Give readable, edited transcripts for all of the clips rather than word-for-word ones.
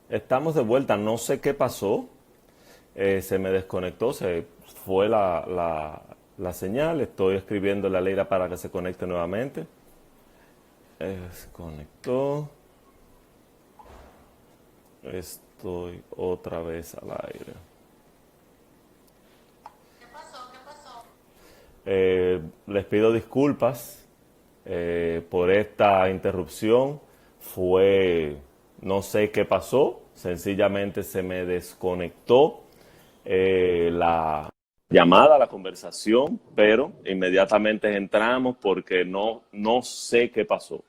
Estamos de vuelta, no sé qué pasó, se me desconectó, se fue la señal, estoy escribiendo la Leira para que se conecte nuevamente. Se conectó, estoy otra vez al aire. Les pido disculpas por esta interrupción. No sé qué pasó, sencillamente se me desconectó la llamada, la conversación, pero inmediatamente entramos porque no sé qué pasó.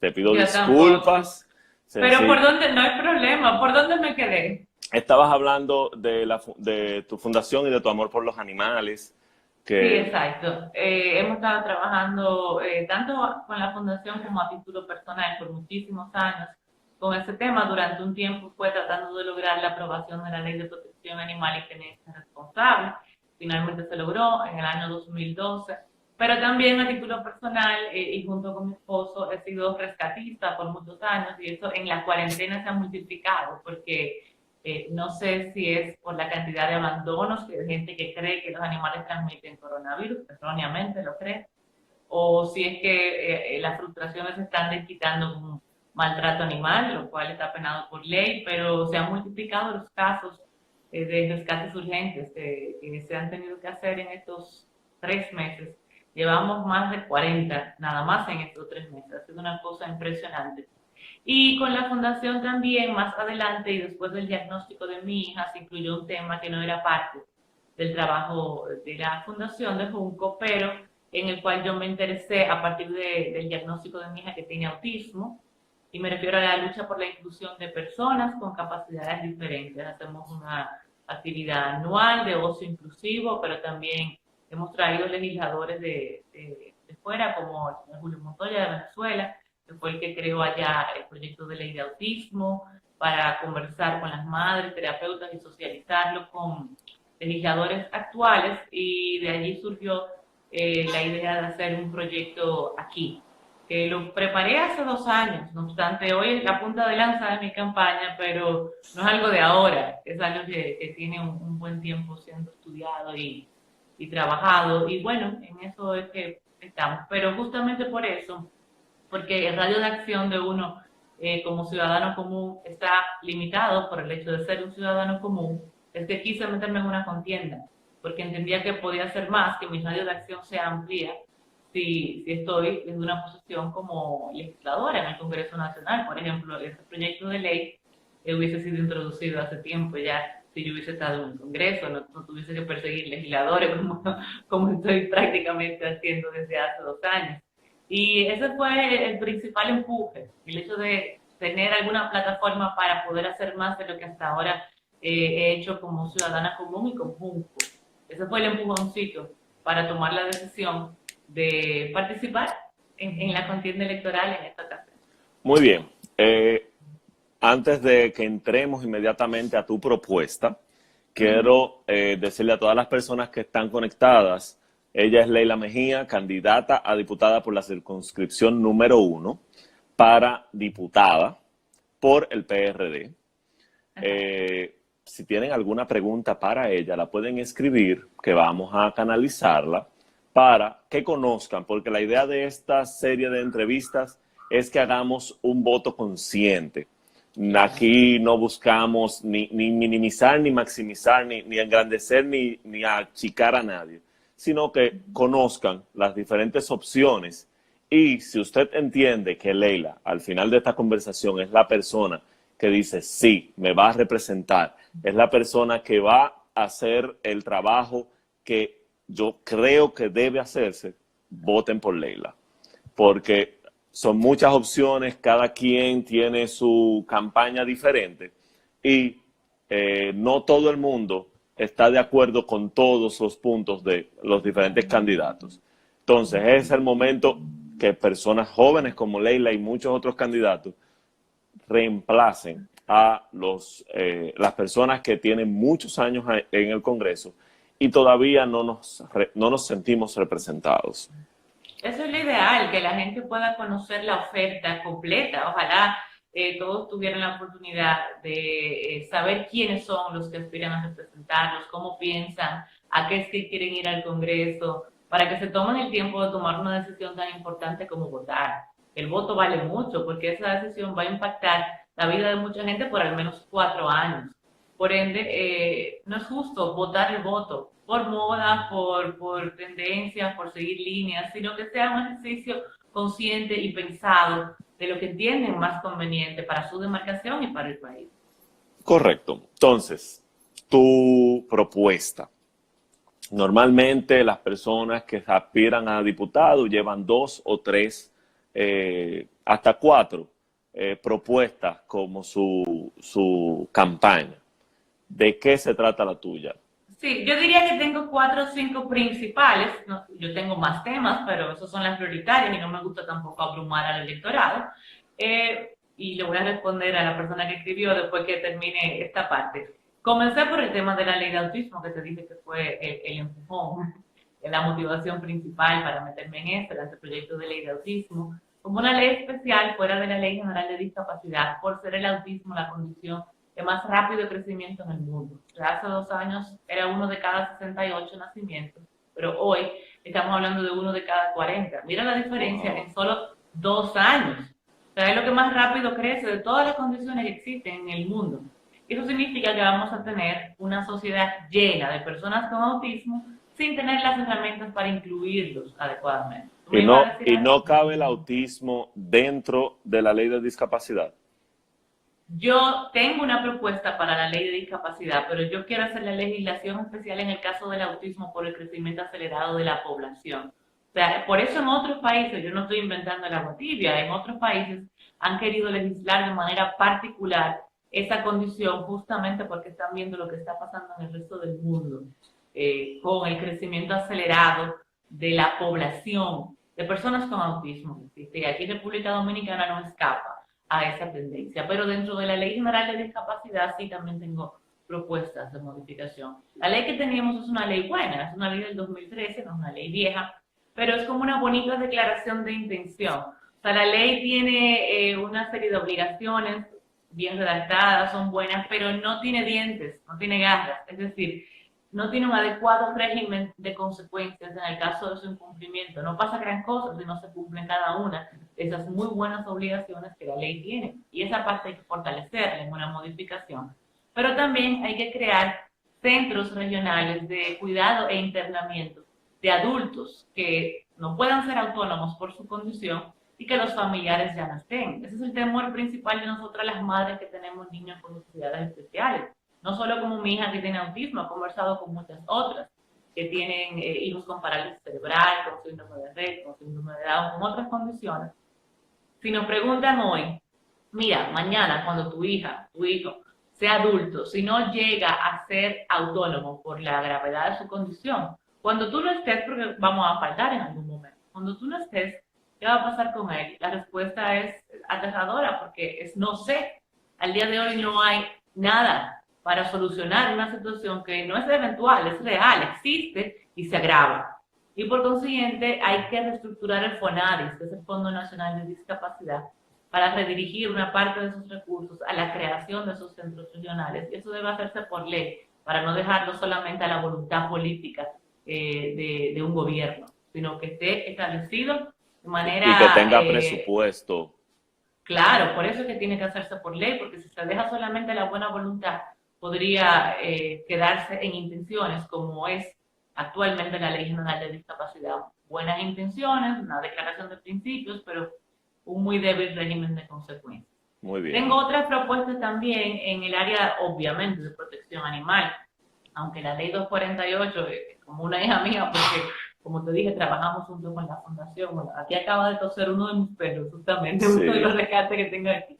Te pido Yo tampoco. disculpas. Pero por Sencillo. dónde, no hay problema. ¿Por dónde me quedé? Estabas hablando de tu fundación y de tu amor por los animales, Sí, que exacto. Hemos estado trabajando tanto con la fundación como a título personal por muchísimos años con ese tema. Durante un tiempo fue tratando de lograr la aprobación de la Ley de Protección Animal y Tenencia Responsable. Finalmente se logró en el año 2012. Pero también a título personal y junto con mi esposo he sido rescatista por muchos años y eso en la cuarentena se ha multiplicado porque no sé si es por la cantidad de abandonos, de gente que cree que los animales transmiten coronavirus, erróneamente lo cree, o si es que las frustraciones se están desquitando con maltrato animal, lo cual está penado por ley, pero se han multiplicado los casos de rescates urgentes que se han tenido que hacer en estos 3 meses. Llevamos más de 40, nada más en estos 3 meses. Ha sido una cosa impresionante. Y con la fundación también, más adelante y después del diagnóstico de mi hija, se incluyó un tema que no era parte del trabajo de la fundación de Junco, pero en el cual yo me interesé a partir del diagnóstico de mi hija que tiene autismo, y me refiero a la lucha por la inclusión de personas con capacidades diferentes. Hacemos una actividad anual de ocio inclusivo, pero también hemos traído legisladores de fuera, como el señor Julio Montoya de Venezuela, que fue el que creó allá el proyecto de ley de autismo, para conversar con las madres, terapeutas y socializarlo con legisladores actuales, y de allí surgió la idea de hacer un proyecto aquí, que lo preparé hace 2 años. No obstante, hoy es la punta de lanza de mi campaña, pero no es algo de ahora, es algo que tiene un buen tiempo siendo estudiado y trabajado, y bueno, en eso es que estamos. Pero justamente por eso, porque el radio de acción de uno como ciudadano común está limitado por el hecho de ser un ciudadano común, es que quise meterme en una contienda, porque entendía que podía hacer más, que mi radio de acción se amplía si estoy en una posición como legisladora en el Congreso Nacional. Por ejemplo, este proyecto de ley hubiese sido introducido hace tiempo ya si yo hubiese estado en el Congreso, no tuviese que perseguir legisladores como estoy prácticamente haciendo desde hace 2 años. Y ese fue el principal empuje, el hecho de tener alguna plataforma para poder hacer más de lo que hasta ahora he hecho como ciudadana común y como Junco. Ese fue el empujoncito para tomar la decisión de participar en la contienda electoral en esta ocasión. muy bien. Antes de que entremos inmediatamente a tu propuesta, quiero decirle a todas las personas que están conectadas, ella es Leila Mejía, candidata a diputada por la circunscripción número 1 para diputada por el PRD. Ajá. Si tienen alguna pregunta para ella, la pueden escribir, que vamos a canalizarla para que conozcan, porque la idea de esta serie de entrevistas es que hagamos un voto consciente. Claro. Aquí no buscamos ni minimizar, ni maximizar, ni engrandecer, ni achicar a nadie, sino que conozcan las diferentes opciones. Y si usted entiende que Leila, al final de esta conversación, es la persona que dice, sí, me va a representar, es la persona que va a hacer el trabajo que yo creo que debe hacerse, voten por Leila. Porque son muchas opciones, cada quien tiene su campaña diferente y no todo el mundo está de acuerdo con todos los puntos de los diferentes candidatos. Entonces es el momento que personas jóvenes como Leila y muchos otros candidatos reemplacen a las personas que tienen muchos años en el Congreso y todavía no nos sentimos representados. Eso es lo ideal, que la gente pueda conocer la oferta completa. Ojalá todos tuvieran la oportunidad de saber quiénes son los que aspiran a representarlos, cómo piensan, a qué es que quieren ir al Congreso, para que se tomen el tiempo de tomar una decisión tan importante como votar. El voto vale mucho porque esa decisión va a impactar la vida de mucha gente por al menos 4 años. Por ende, no es justo votar el voto por moda, por tendencias, por seguir líneas, sino que sea un ejercicio consciente y pensado de lo que entienden más conveniente para su demarcación y para el país. Correcto. Entonces, tu propuesta. Normalmente las personas que aspiran a diputado llevan 2 o 3, hasta 4 propuestas como su campaña. ¿De qué se trata la tuya? Sí, yo diría que tengo 4 o 5 principales. No, yo tengo más temas, pero esos son las prioritarias y no me gusta tampoco abrumar al electorado. Y le voy a responder a la persona que escribió después que termine esta parte. Comencé por el tema de la ley de autismo, que te dije que fue el empujón, la motivación principal para meterme en el anteproyecto de ley de autismo, como una ley especial fuera de la Ley General de Discapacidad, por ser el autismo la condición de más rápido crecimiento en el mundo. O sea, hace 2 años era 1 de cada 68 nacimientos, pero hoy estamos hablando de 1 de cada 40. Mira la diferencia en solo 2 años. O sea, es lo que más rápido crece de todas las condiciones que existen en el mundo. Eso significa que vamos a tener una sociedad llena de personas con autismo sin tener las herramientas para incluirlos adecuadamente. Y no cabe el autismo dentro de la ley de discapacidad. Yo tengo una propuesta para la ley de discapacidad, pero yo quiero hacer la legislación especial en el caso del autismo por el crecimiento acelerado de la población. O sea, por eso en otros países, yo no estoy inventando el agua tibia, en otros países han querido legislar de manera particular esa condición justamente porque están viendo lo que está pasando en el resto del mundo, con el crecimiento acelerado de la población de personas con autismo. Y aquí en República Dominicana no escapa a esa tendencia, pero dentro de la Ley General de Discapacidad sí también tengo propuestas de modificación. La ley que teníamos es una ley buena, es una ley del 2013, no es una ley vieja, pero es como una bonita declaración de intención. O sea, la ley tiene una serie de obligaciones bien redactadas, son buenas, pero no tiene dientes, no tiene garras, es decir, no tiene un adecuado régimen de consecuencias en el caso de su incumplimiento. No pasa gran cosa si no se cumplen cada una de esas muy buenas obligaciones que la ley tiene. Y esa parte hay que fortalecerla en una modificación. Pero también hay que crear centros regionales de cuidado e internamiento de adultos que no puedan ser autónomos por su condición y que los familiares ya no estén. Ese es el temor principal de nosotras las madres que tenemos niños con necesidades especiales. No solo como mi hija que tiene autismo, he conversado con muchas otras que tienen hijos con parálisis cerebral, con síndrome de Rett, con síndrome de Down, con otras condiciones. Si nos preguntan hoy, mira, mañana cuando tu hija, tu hijo, sea adulto, si no llega a ser autónomo por la gravedad de su condición, cuando tú no estés, porque vamos a faltar en algún momento, cuando tú no estés, ¿qué va a pasar con él? La respuesta es aterradora porque es no sé. Al día de hoy no hay nada para solucionar una situación que no es eventual, es real, existe y se agrava. Y por consiguiente hay que reestructurar el FONADIS, que es el Fondo Nacional de Discapacidad, para redirigir una parte de esos recursos a la creación de esos centros regionales. Y eso debe hacerse por ley, para no dejarlo solamente a la voluntad política de un gobierno, sino que esté establecido de manera... Y que tenga presupuesto. Claro, por eso es que tiene que hacerse por ley, porque si se deja solamente la buena voluntad, podría quedarse en intenciones, como es actualmente la Ley General de Discapacidad. Buenas intenciones, una declaración de principios, pero un muy débil régimen de consecuencias. Muy bien. Tengo otras propuestas también en el área, obviamente, de protección animal, aunque la Ley 248, como una hija mía, porque, como te dije, trabajamos juntos con la fundación. Bueno, aquí acaba de toser uno de mis perros, justamente, uno de los rescates que tengo aquí.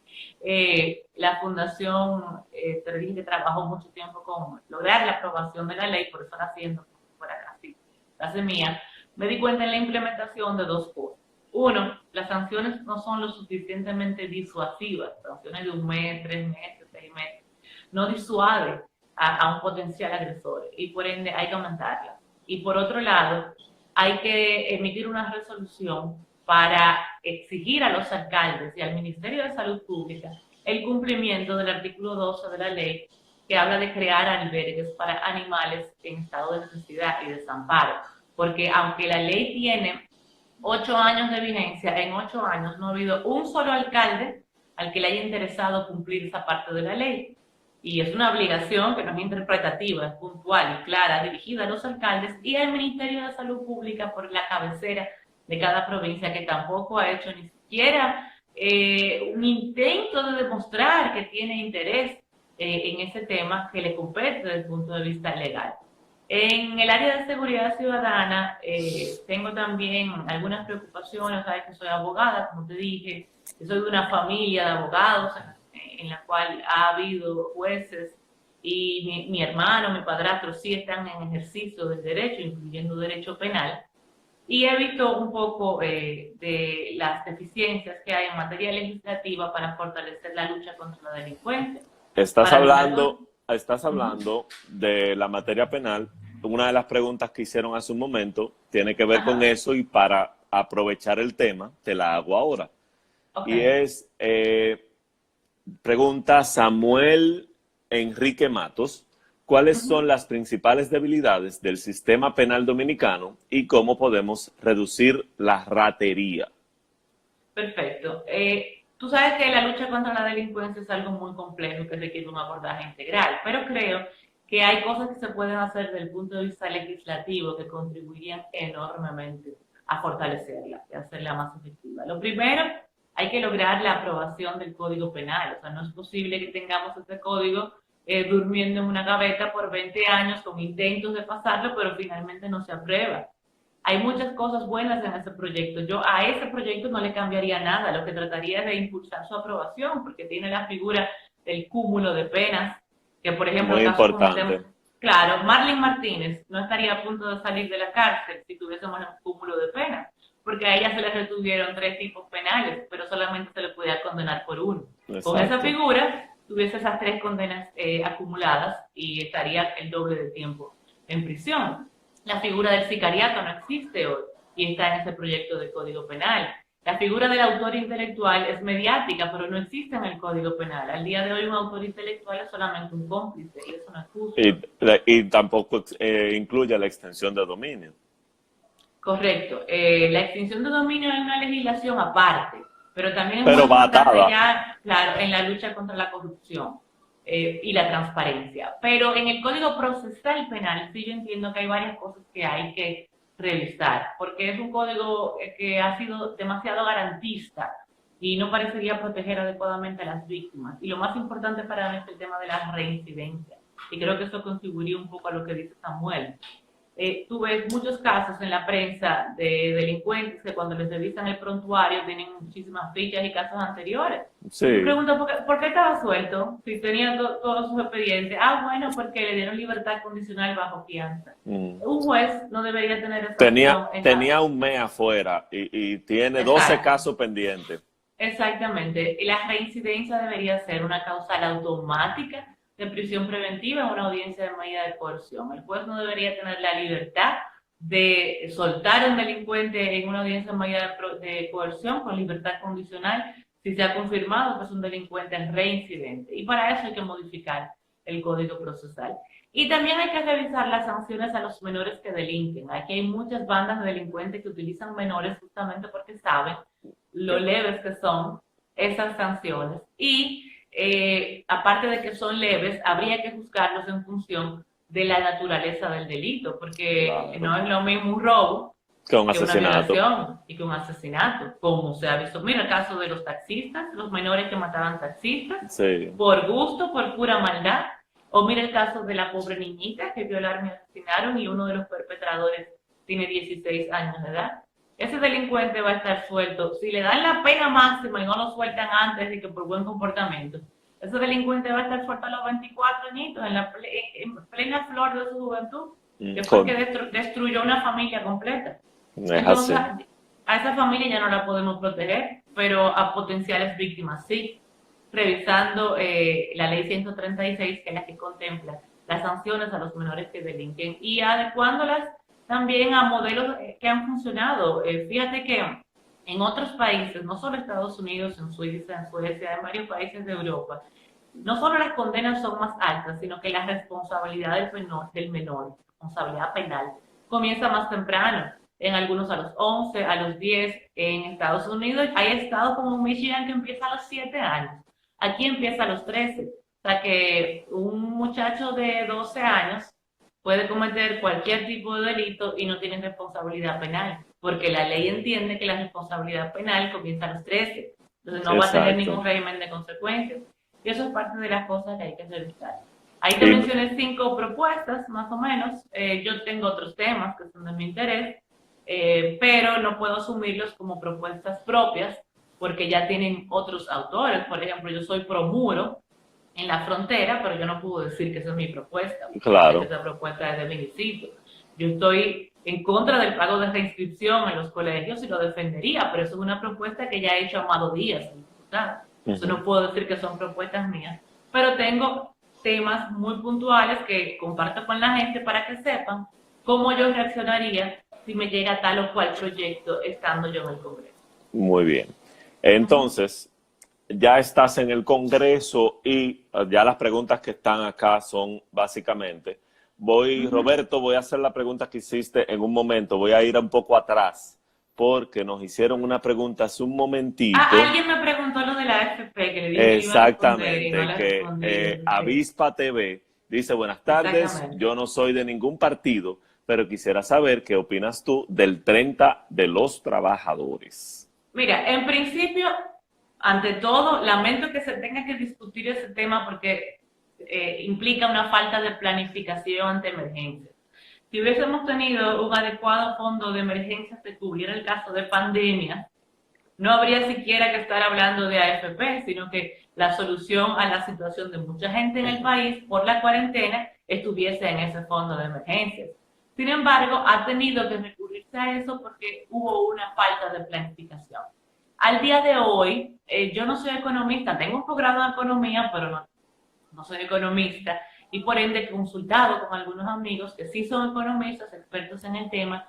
La fundación, te dije que trabajó mucho tiempo con lograr la aprobación de la ley, por eso la haciendo fuera así, la semilla. Me di cuenta en la implementación de 2 cosas. Uno, las sanciones no son lo suficientemente disuasivas, sanciones de 1 mes, 3 meses, 6 meses, no disuade a un potencial agresor y por ende hay que aumentarlas. Y por otro lado, hay que emitir una resolución para exigir a los alcaldes y al Ministerio de Salud Pública el cumplimiento del artículo 12 de la ley que habla de crear albergues para animales en estado de necesidad y desamparo. Porque aunque la ley tiene 8 años de vigencia, en 8 años no ha habido un solo alcalde al que le haya interesado cumplir esa parte de la ley. Y es una obligación que no es interpretativa, es puntual y clara, dirigida a los alcaldes y al Ministerio de Salud Pública por la cabecera de cada provincia, que tampoco ha hecho ni siquiera un intento de demostrar que tiene interés en ese tema que le compete desde el punto de vista legal. En el área de seguridad ciudadana tengo también algunas preocupaciones. Sabes que soy abogada, como te dije, que soy de una familia de abogados en la cual ha habido jueces y mi hermano, mi padrastro sí están en ejercicio del derecho, incluyendo derecho penal, y he visto un poco de las deficiencias que hay en materia legislativa para fortalecer la lucha contra la delincuencia. Estás hablando de la materia penal. Una de las preguntas que hicieron hace un momento tiene que ver con eso, y para aprovechar el tema, te la hago ahora. Okay. Y es, pregunta Samuel Enrique Matos, ¿cuáles son las principales debilidades del sistema penal dominicano y cómo podemos reducir la ratería? Perfecto. Tú sabes que la lucha contra la delincuencia es algo muy complejo que requiere un abordaje integral, pero creo que hay cosas que se pueden hacer desde el punto de vista legislativo que contribuirían enormemente a fortalecerla y a hacerla más efectiva. Lo primero, hay que lograr la aprobación del Código Penal. O sea, no es posible que tengamos este código durmiendo en una gaveta por 20 años con intentos de pasarlo, pero finalmente no se aprueba. Hay muchas cosas buenas en ese proyecto. Yo a ese proyecto no le cambiaría nada, lo que trataría es de impulsar su aprobación, porque tiene la figura del cúmulo de penas, que por ejemplo... Muy importante. Claro, Marlene Martínez no estaría a punto de salir de la cárcel si tuviésemos un cúmulo de penas, porque a ella se le retuvieron 3 tipos penales, pero solamente se le podía condenar por uno. Exacto. Con esa figura, tuviese esas 3 condenas acumuladas y estaría el doble de tiempo en prisión. La figura del sicariato no existe hoy y está en ese proyecto de Código Penal. La figura del autor intelectual es mediática, pero no existe en el Código Penal. Al día de hoy un autor intelectual es solamente un cómplice y eso no es justo. Y tampoco incluye la extensión de dominio. Correcto. La extinción de dominio es una legislación aparte, pero también es muy importante ya, claro, en la lucha contra la corrupción y la transparencia. Pero en el Código Procesal Penal sí yo entiendo que hay varias cosas que hay que revisar, porque es un código que ha sido demasiado garantista y no parecería proteger adecuadamente a las víctimas. Y lo más importante para mí es el tema de la reincidencia. Y creo que eso contribuiría un poco a lo que dice Samuel. Tú ves muchos casos en la prensa de delincuentes que cuando les revisan el prontuario tienen muchísimas fichas y casos anteriores. Sí. Me pregunto, ¿por qué estaba suelto? Si tenía todos sus expedientes. Ah, bueno, porque le dieron libertad condicional bajo fianza. Un juez no debería tener esa tenía un mes afuera y tiene 12 casos pendientes. Exactamente. Y la reincidencia debería ser una causal automática de prisión preventiva en una audiencia de medida de coerción. El juez no debería tener la libertad de soltar a un delincuente en una audiencia de medida de coerción con libertad condicional si se ha confirmado que es un delincuente reincidente. Y para eso hay que modificar el Código Procesal. Y también hay que revisar las sanciones a los menores que delinquen. Aquí hay muchas bandas de delincuentes que utilizan menores justamente porque saben lo leves que son esas sanciones. Y aparte de que son leves, habría que juzgarlos en función de la naturaleza del delito, porque no es lo mismo un robo que una violación y que un asesinato, como se ha visto. Mira el caso de los taxistas, los menores que mataban taxistas, por gusto, por pura maldad, o mira el caso de la pobre niñita que violaron y asesinaron y uno de los perpetradores tiene 16 años de edad. Ese delincuente va a estar suelto. Si le dan la pena máxima y no lo sueltan antes de que por buen comportamiento, ese delincuente va a estar suelto a los 24 añitos, en plena flor de su juventud, que fue que destruyó una familia completa. Entonces, a esa familia ya no la podemos proteger, pero a potenciales víctimas sí, revisando la ley 136, que es la que contempla las sanciones a los menores que delinquen y adecuándolas también a modelos que han funcionado. Fíjate que En otros países, no solo Estados Unidos, en Suecia, en varios países de Europa, no solo las condenas son más altas, sino que la responsabilidad del menor, responsabilidad penal, comienza más temprano. En algunos a los 11, a los 10. En Estados Unidos hay estados como Michigan que empieza a los 7 años. Aquí empieza a los 13. O sea que un muchacho de 12 años puede cometer cualquier tipo de delito y no tiene responsabilidad penal, porque la ley entiende que la responsabilidad penal comienza a los 13. Entonces no va a tener Exacto. ningún régimen de consecuencias. Y eso es parte de las cosas que hay que revisar. Ahí te Y, mencioné 5 propuestas, más o menos. Yo tengo otros temas que son de mi interés, pero no puedo asumirlos como propuestas propias porque ya tienen otros autores. Por ejemplo, yo soy pro muro en la frontera, pero yo no puedo decir que esa es mi propuesta. Puede ser que claro. esa propuesta es de Minicito. Yo estoy en contra del pago de reinscripción en los colegios y lo defendería, pero eso es una propuesta que ya ha hecho Amado Díaz, el diputado. Eso no puedo decir que son propuestas mías, pero tengo temas muy puntuales que comparto con la gente para que sepan cómo yo reaccionaría si me llega tal o cual proyecto estando yo en el Congreso. Muy bien. Uh -huh. Entonces, ya estás en el Congreso y ya las preguntas que están acá son básicamente, Roberto, voy a hacer la pregunta que hiciste en un momento, voy a ir un poco atrás, porque nos hicieron una pregunta hace un momentito. Alguien me preguntó lo de la AFP, que le dije que le iba a responder y no Exactamente, le respondí. que Avispa TV dice, buenas tardes, Exactamente. yo no soy de ningún partido, pero quisiera saber qué opinas tú del 30 de los trabajadores. Mira, en principio, ante todo, lamento que se tenga que discutir ese tema porque implica una falta de planificación ante emergencias. Si hubiésemos tenido un adecuado fondo de emergencias que cubriera el caso de pandemia, no habría siquiera que estar hablando de AFP, sino que la solución a la situación de mucha gente en el país por la cuarentena estuviese en ese fondo de emergencias. Sin embargo, ha tenido que recurrirse a eso porque hubo una falta de planificación. Al día de hoy, yo no soy economista, tengo un posgrado en economía, pero no soy economista, y por ende he consultado con algunos amigos que sí son economistas, expertos en el tema,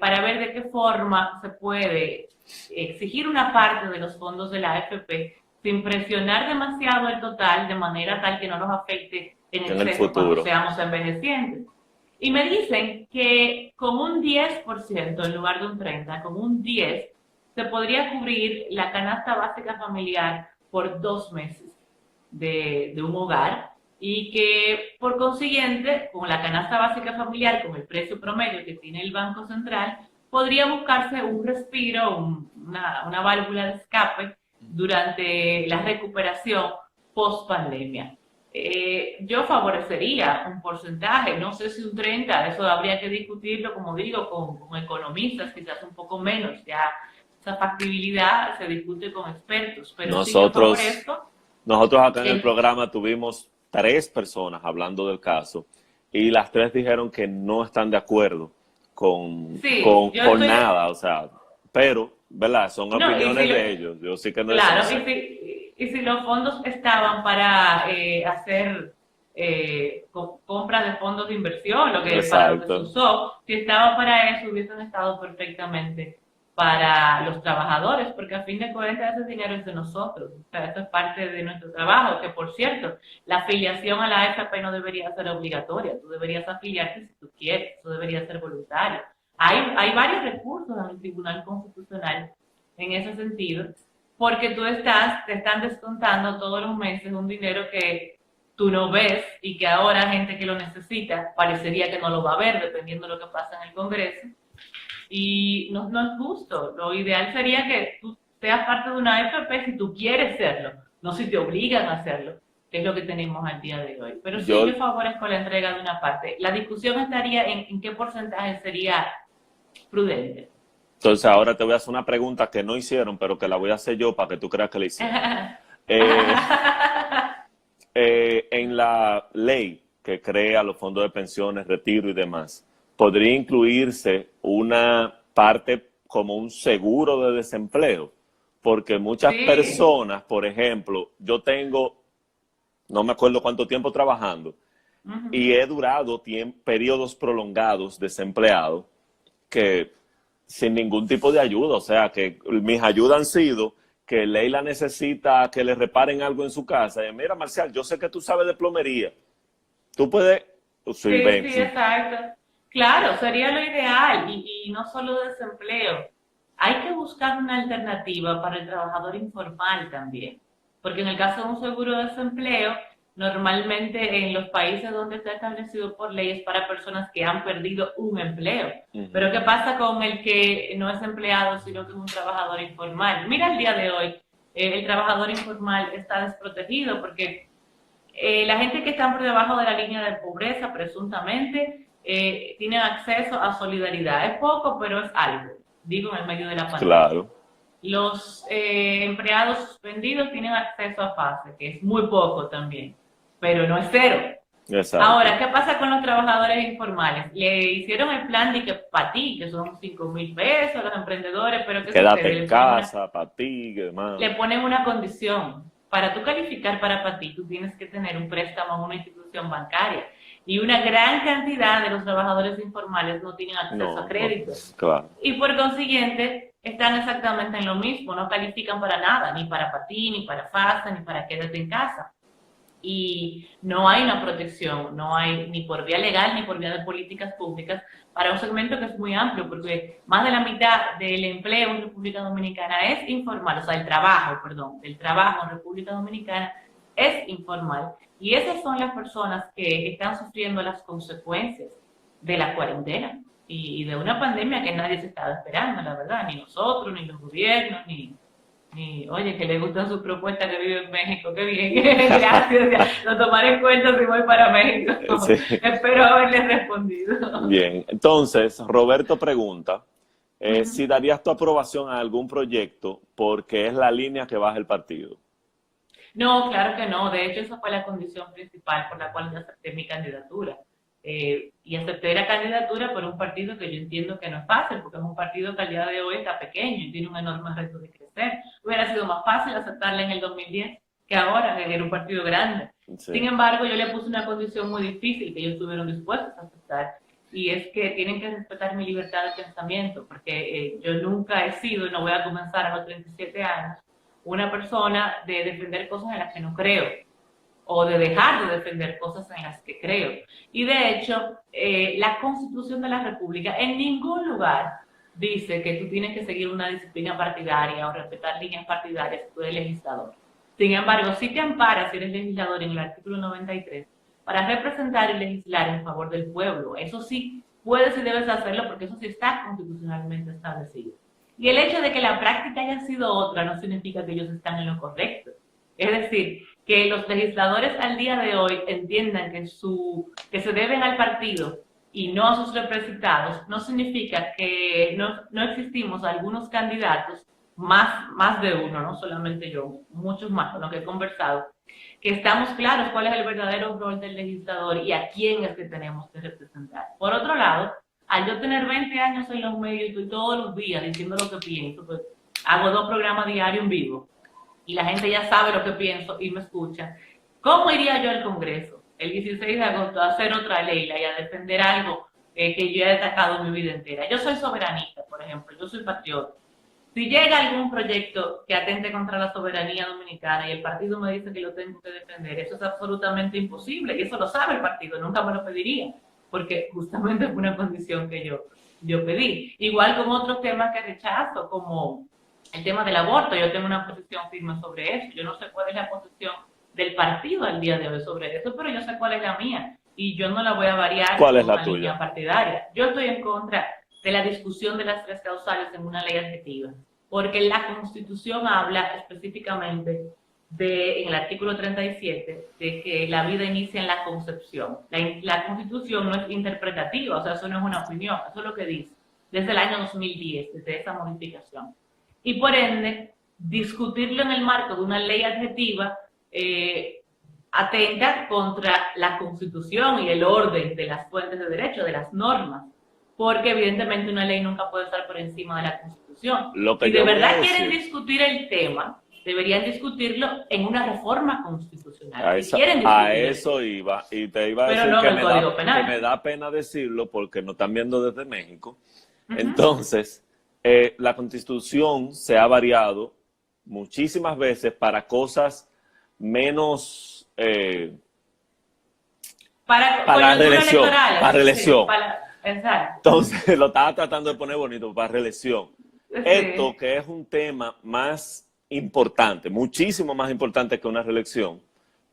para ver de qué forma se puede exigir una parte de los fondos de la AFP sin presionar demasiado el total de manera tal que no nos afecte en En el exceso cuando futuro. seamos envejecientes. Y me dicen que con un 10% en lugar de un 30%, con un 10%, se podría cubrir la canasta básica familiar por 2 meses de un hogar y que por consiguiente, con la canasta básica familiar, con el precio promedio que tiene el Banco Central, podría buscarse un respiro, una válvula de escape durante la recuperación post pandemia. Yo favorecería un porcentaje, no sé si un 30%, eso habría que discutirlo, como digo, con economistas, quizás un poco menos, ya esa factibilidad se discute con expertos, pero sí yo favorezco. Nosotros acá en el programa tuvimos 3 personas hablando del caso y las 3 dijeron que no están de acuerdo con nada, o sea, pero, ¿verdad? Son opiniones de ellos, yo sí que no claro, sé. y si los fondos estaban para hacer compras de fondos de inversión, para lo que se usó, si estaba para eso, hubiesen estado perfectamente para los trabajadores, porque a fin de cuentas ese dinero es de nosotros, o sea, eso es parte de nuestro trabajo, que por cierto, la afiliación a la AFP no debería ser obligatoria, tú deberías afiliarte si tú quieres, eso debería ser voluntario. Hay varios recursos en el Tribunal Constitucional en ese sentido, porque te están descontando todos los meses un dinero que tú no ves y que ahora gente que lo necesita parecería que no lo va a ver, dependiendo de lo que pasa en el Congreso. Y no es justo. Lo ideal sería que tú seas parte de una AFP si tú quieres serlo, no si te obligan a hacerlo, que es lo que tenemos al día de hoy. Pero sí, yo favorezco la entrega de una parte. La discusión estaría en qué porcentaje sería prudente. Entonces ahora te voy a hacer una pregunta que no hicieron, pero que la voy a hacer yo para que tú creas que la hicieron. En la ley que crea los fondos de pensiones, retiro y demás, podría incluirse una parte como un seguro de desempleo, porque muchas personas, por ejemplo, yo tengo, no me acuerdo cuánto tiempo trabajando, y he durado periodos prolongados desempleado, que sin ningún tipo de ayuda. O sea, que mis ayudas han sido que Leila necesita que le reparen algo en su casa. Y mira, Marcial, yo sé que tú sabes de plomería. Tú puedes... Sí, Sí, ven, sí, sí. exacto. Claro, sería lo ideal y no solo desempleo. Hay que buscar una alternativa para el trabajador informal también, porque en el caso de un seguro de desempleo, normalmente en los países donde está establecido por ley es para personas que han perdido un empleo. Pero ¿qué pasa con el que no es empleado, sino que es un trabajador informal? Mira el día de hoy, el trabajador informal está desprotegido porque la gente que está por debajo de la línea de pobreza, presuntamente, tienen acceso a solidaridad. Es poco, pero es algo, digo, en el medio de la pandemia. Claro. Los empleados suspendidos tienen acceso a FASE, que es muy poco también, pero no es cero. Exacto. Ahora, ¿qué pasa con los trabajadores informales? Le hicieron el plan de que para ti, que son 5,000 pesos, los emprendedores, pero ¿qué Quédate sucede? en casa, para ti, que demás. Le ponen una condición. Para tú calificar para PATI, tú tienes que tener un préstamo en una institución bancaria. Y una gran cantidad de los trabajadores informales no tienen acceso a crédito. Claro. Y por consiguiente, están exactamente en lo mismo, no califican para nada, ni para PATI, ni para FASA, ni para quédate en casa. Y no hay una protección, no hay ni por vía legal ni por vía de políticas públicas para un segmento que es muy amplio, porque más de la mitad del empleo en República Dominicana es informal, o sea, el trabajo en República Dominicana es informal. Y esas son las personas que están sufriendo las consecuencias de la cuarentena y de una pandemia que nadie se estaba esperando, la verdad, ni nosotros, ni los gobiernos, ni oye, que le gustan sus propuestas, que vive en México, qué bien, gracias, lo tomaré en cuenta si voy para México. Sí. Espero haberle respondido. Bien, entonces, Roberto pregunta si darías tu aprobación a algún proyecto porque es la línea que baja el partido. No, claro que no, de hecho esa fue la condición principal por la cual yo acepté mi candidatura. Y acepté la candidatura por un partido que yo entiendo que no es fácil, porque es un partido que al día de hoy está pequeño y tiene un enorme reto de crecer. Hubiera sido más fácil aceptarla en el 2010 que ahora, que era un partido grande. Sí. Sin embargo, yo le puse una condición muy difícil que ellos estuvieron dispuestos a aceptar, y es que tienen que respetar mi libertad de pensamiento, porque yo nunca he sido, y no voy a comenzar a los 37 años, una persona de defender cosas en las que no creo, o de dejar de defender cosas en las que creo. Y de hecho, la Constitución de la República en ningún lugar dice que tú tienes que seguir una disciplina partidaria o respetar líneas partidarias si tú eres legislador. Sin embargo, sí te ampara, si eres legislador, en el artículo 93, para representar y legislar en favor del pueblo. Eso sí, puedes y debes hacerlo porque eso sí está constitucionalmente establecido. Y el hecho de que la práctica haya sido otra no significa que ellos están en lo correcto. Es decir, que los legisladores al día de hoy entiendan que se deben al partido y no a sus representados, no significa que no existimos algunos candidatos, más de uno, no solamente yo, muchos más con los que he conversado, que estamos claros cuál es el verdadero rol del legislador y a quién es que tenemos que representar. Por otro lado, al yo tener 20 años en los medios y estoy todos los días diciendo lo que pienso, pues hago 2 programas diarios en vivo, y la gente ya sabe lo que pienso y me escucha. ¿Cómo iría yo al Congreso el 16 de agosto a hacer otra ley y a defender algo que yo he destacado mi vida entera? Yo soy soberanista, por ejemplo, yo soy patriota. Si llega algún proyecto que atente contra la soberanía dominicana y el partido me dice que lo tengo que defender, eso es absolutamente imposible, y eso lo sabe el partido, nunca me lo pediría, porque justamente fue una condición que yo pedí. Igual con otros temas que rechazo, como el tema del aborto, yo tengo una posición firme sobre eso. Yo no sé cuál es la posición del partido al día de hoy sobre eso, pero yo sé cuál es la mía y yo no la voy a variar con una línea partidaria. Yo estoy en contra de la discusión de las 3 causales en una ley adjetiva, porque la Constitución habla específicamente en el artículo 37 de que la vida inicia en la concepción. La Constitución no es interpretativa, o sea, eso no es una opinión, eso es lo que dice desde el año 2010, desde esa modificación. Y por ende, discutirlo en el marco de una ley adjetiva atenta contra la Constitución y el orden de las fuentes de derecho, de las normas, porque evidentemente una ley nunca puede estar por encima de la Constitución. Si de verdad quieren discutir el tema, deberían discutirlo en una reforma constitucional. A eso iba, y te iba a decir no que me da pena decirlo porque nos están viendo desde México. Entonces, la Constitución se ha variado muchísimas veces para cosas menos para reelección, para reelección. Exacto. Entonces lo estaba tratando de poner bonito, para reelección. Sí. Esto que es un tema más importante, muchísimo más importante que una reelección,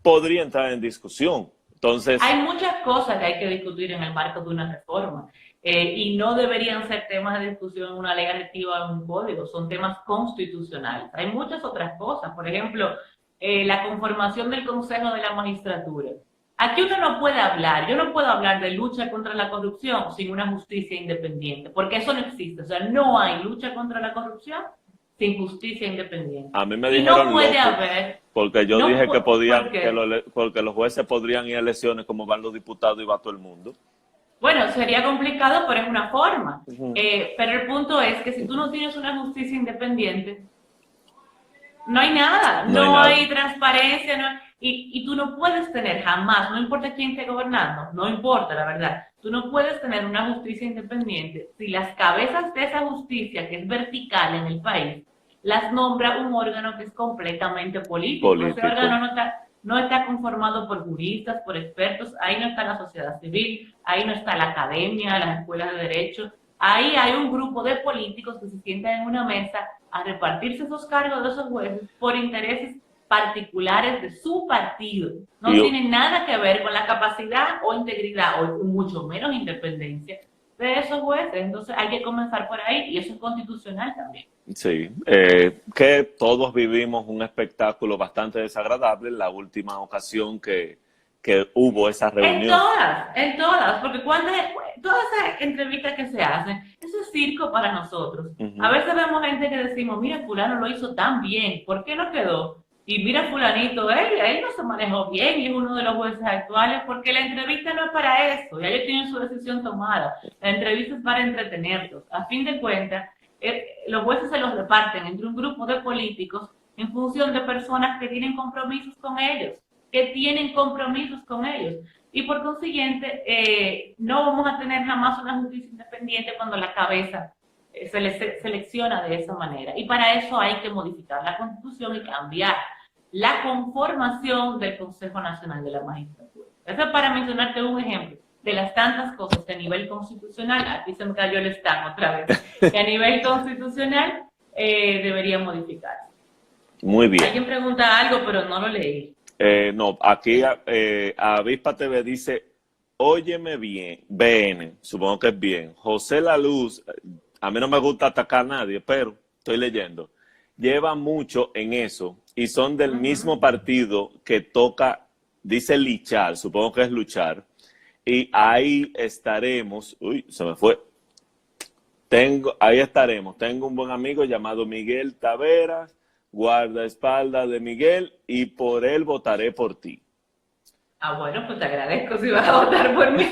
podría entrar en discusión. Entonces, hay muchas cosas que hay que discutir en el marco de una reforma y no deberían ser temas de discusión en una ley electiva o en un código, son temas constitucionales. Hay muchas otras cosas, por ejemplo, la conformación del Consejo de la Magistratura. Aquí uno no puede hablar, yo no puedo hablar de lucha contra la corrupción sin una justicia independiente, porque eso no existe, o sea, no hay lucha contra la corrupción sin justicia independiente. a mí me Y dijeron no puede loco, haber... porque yo no dije que podían, ¿por porque los jueces podrían ir a elecciones como van los diputados y va todo el mundo. Bueno, sería complicado, pero es una forma. Uh-huh. Pero el punto es que si tú no tienes una justicia independiente, no hay nada, no hay transparencia, y tú no puedes tener jamás, no importa quién esté gobernando, no importa la verdad, tú no puedes tener una justicia independiente si las cabezas de esa justicia, que es vertical en el país, las nombra un órgano que es completamente político. Ese órgano no está conformado por juristas, por expertos, ahí no está la sociedad civil, ahí no está la academia, las escuelas de derecho, ahí hay un grupo de políticos que se sientan en una mesa a repartirse esos cargos de esos jueces por intereses particulares de su partido. No tiene nada que ver con la capacidad o integridad, o mucho menos independencia de esos jueces. Entonces hay que comenzar por ahí, y eso es constitucional también. Sí, que todos vivimos un espectáculo bastante desagradable en la última ocasión que hubo esa reunión. En todas, porque cuando todas esas entrevistas que se hacen, eso es circo para nosotros. Uh-huh. A veces vemos gente que decimos, mira, fulano lo hizo tan bien, ¿por qué no quedó? Y mira, fulanito, él no se manejó bien y es uno de los jueces actuales, porque la entrevista no es para eso, ya ellos tienen su decisión tomada. La entrevista es para entretenerlos. A fin de cuentas, los jueces se los reparten entre un grupo de políticos en función de personas que tienen compromisos con ellos, y por consiguiente no vamos a tener jamás una justicia independiente cuando la cabeza se les selecciona de esa manera, y para eso hay que modificar la Constitución y cambiar la conformación del Consejo Nacional de la Magistratura. Eso es para mencionarte un ejemplo de las tantas cosas que a nivel constitucional, aquí se me cayó el stand otra vez, que a nivel constitucional debería modificarse. Muy bien. Alguien pregunta algo, pero no lo leí. No, aquí Avispa TV dice, óyeme bien, BN, supongo que es bien, José La Luz, a mí no me gusta atacar a nadie, pero estoy leyendo, lleva mucho en eso y son del mismo partido que toca, dice lichar, supongo que es luchar, y ahí estaremos, uy, se me fue, ahí estaremos, tengo un buen amigo llamado Miguel Taveras, guardaespaldas de Miguel, y por él votaré por ti. Ah, bueno, pues te agradezco si vas a votar por mí.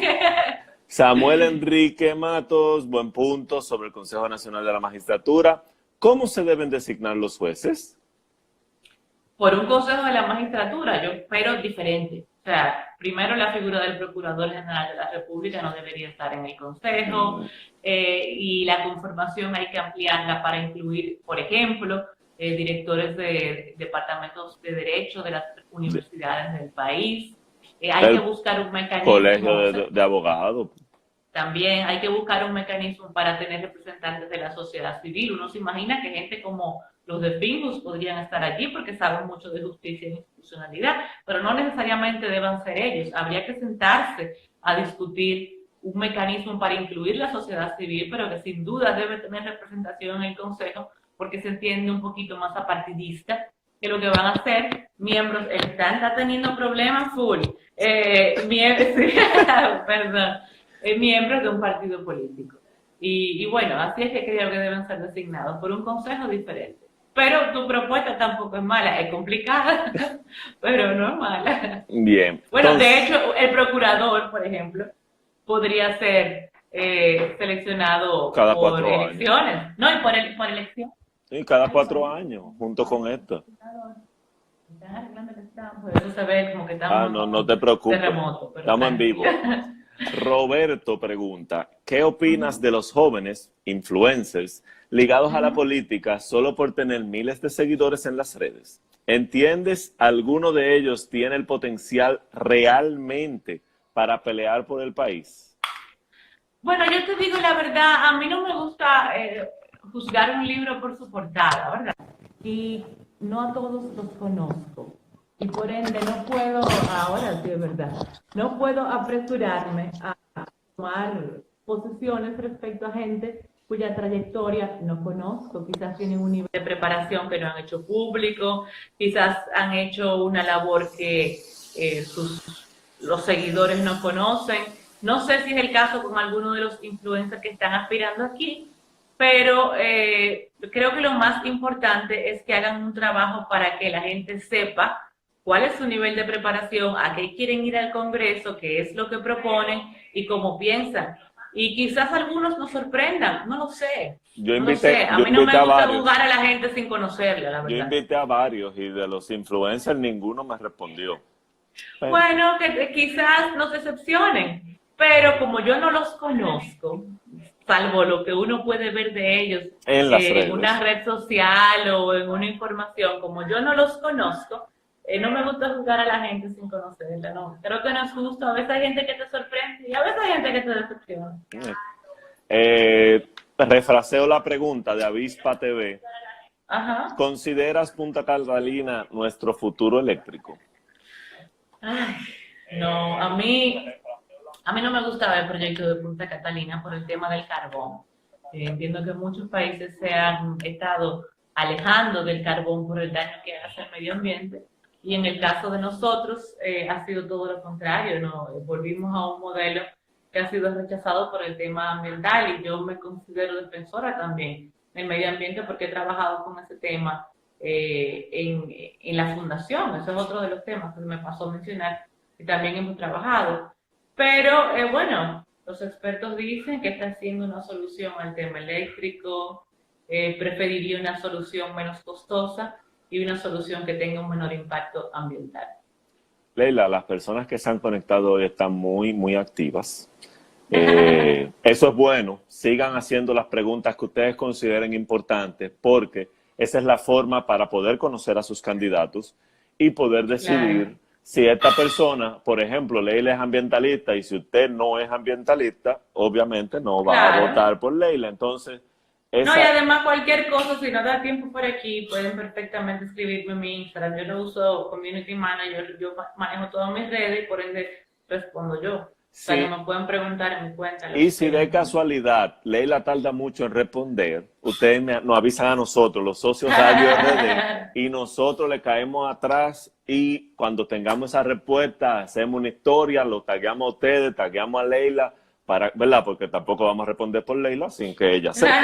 Samuel Enrique Matos, buen punto sobre el Consejo Nacional de la Magistratura. ¿Cómo se deben designar los jueces? Por un Consejo de la Magistratura, pero diferente. O sea, primero la figura del Procurador General de la República no debería estar en el Consejo, y la conformación hay que ampliarla para incluir, por ejemplo, directores de departamentos de derecho de las universidades del país. Hay que buscar un mecanismo. Colegio de abogados. También hay que buscar un mecanismo para tener representantes de la sociedad civil. Uno se imagina que gente como los de Fingus podrían estar allí porque saben mucho de justicia e institucionalidad, pero no necesariamente deban ser ellos. Habría que sentarse a discutir un mecanismo para incluir la sociedad civil, pero que sin duda debe tener representación en el Consejo, porque se entiende un poquito más apartidista, que lo que van a hacer miembros, está teniendo problemas full, miembros de un partido político. Y bueno, así es que creo que deben ser designados por un consejo diferente. Pero tu propuesta tampoco es mala, es complicada, pero no es mala. Bien. Bueno, entonces, de hecho, el procurador, por ejemplo, podría ser seleccionado cada por 4 elecciones. Años. No, y por elección. Sí, cada 4 años, junto con esto. Por eso se ve como que estamos no te preocupes. Terremoto, estamos en vivo. Roberto pregunta, ¿qué opinas de los jóvenes influencers, ligados a la política solo por tener miles de seguidores en las redes? ¿Entiendes alguno de ellos tiene el potencial realmente para pelear por el país? Bueno, yo te digo la verdad, a mí no me gusta juzgar un libro por su portada, ¿verdad? Y no a todos los conozco. Y por ende no puedo, ahora sí es verdad, no puedo apresurarme a tomar posiciones respecto a gente cuya trayectoria no conozco. Quizás tienen un nivel de preparación que no han hecho público, quizás han hecho una labor que los seguidores no conocen. No sé si es el caso con alguno de los influencers que están aspirando aquí, pero creo que lo más importante es que hagan un trabajo para que la gente sepa cuál es su nivel de preparación, a qué quieren ir al Congreso, qué es lo que proponen y cómo piensan. Y quizás algunos nos sorprendan, no lo sé. Yo No lo sé. A mí no me gusta juzgar a la gente sin conocerla, la verdad. Yo invité a varios y de los influencers ninguno me respondió. Pero... Bueno, que quizás nos decepcionen, pero como yo no los conozco, salvo lo que uno puede ver de ellos en una red social o en una información, como yo no los conozco, no me gusta juzgar a la gente sin conocerla, no. Creo que no es justo. A veces hay gente que te sorprende y a veces hay gente que te decepciona. Refraseo la pregunta de Avispa TV. Ajá. ¿Consideras Punta Catalina nuestro futuro eléctrico? Ay, no, a mí no me gustaba el proyecto de Punta Catalina por el tema del carbón. Entiendo que muchos países se han estado alejando del carbón por el daño que hace al medio ambiente. Y en el caso de nosotros ha sido todo lo contrario, ¿no? Volvimos a un modelo que ha sido rechazado por el tema ambiental y yo me considero defensora también del medio ambiente porque he trabajado con ese tema en la fundación. Eso es otro de los temas que me pasó a mencionar y también hemos trabajado. Pero bueno, los expertos dicen que está siendo una solución al tema eléctrico, preferiría una solución menos costosa y una solución que tenga un menor impacto ambiental. Leila, las personas que se han conectado hoy están muy activas. Eso es bueno. Sigan haciendo las preguntas que ustedes consideren importantes porque esa es la forma para poder conocer a sus candidatos y poder decidir claro. Si esta persona, por ejemplo, Leila es ambientalista y si usted no es ambientalista, obviamente no va a votar por Leila. Entonces, no, y además cualquier cosa, si no da tiempo por aquí, pueden perfectamente escribirme en mi Instagram. Yo no uso Community Manager, yo manejo todas mis redes y por ende respondo yo. Sí. O sea, que me pueden preguntar en mi cuenta. Y si de casualidad Leila tarda mucho en responder, ustedes nos avisan a nosotros, los socios de RD, y nosotros le caemos atrás y cuando tengamos esa respuesta, hacemos una historia, lo tagueamos a ustedes, tagueamos a Leila, ¿verdad? Porque tampoco vamos a responder por Leila sin que ella sepa.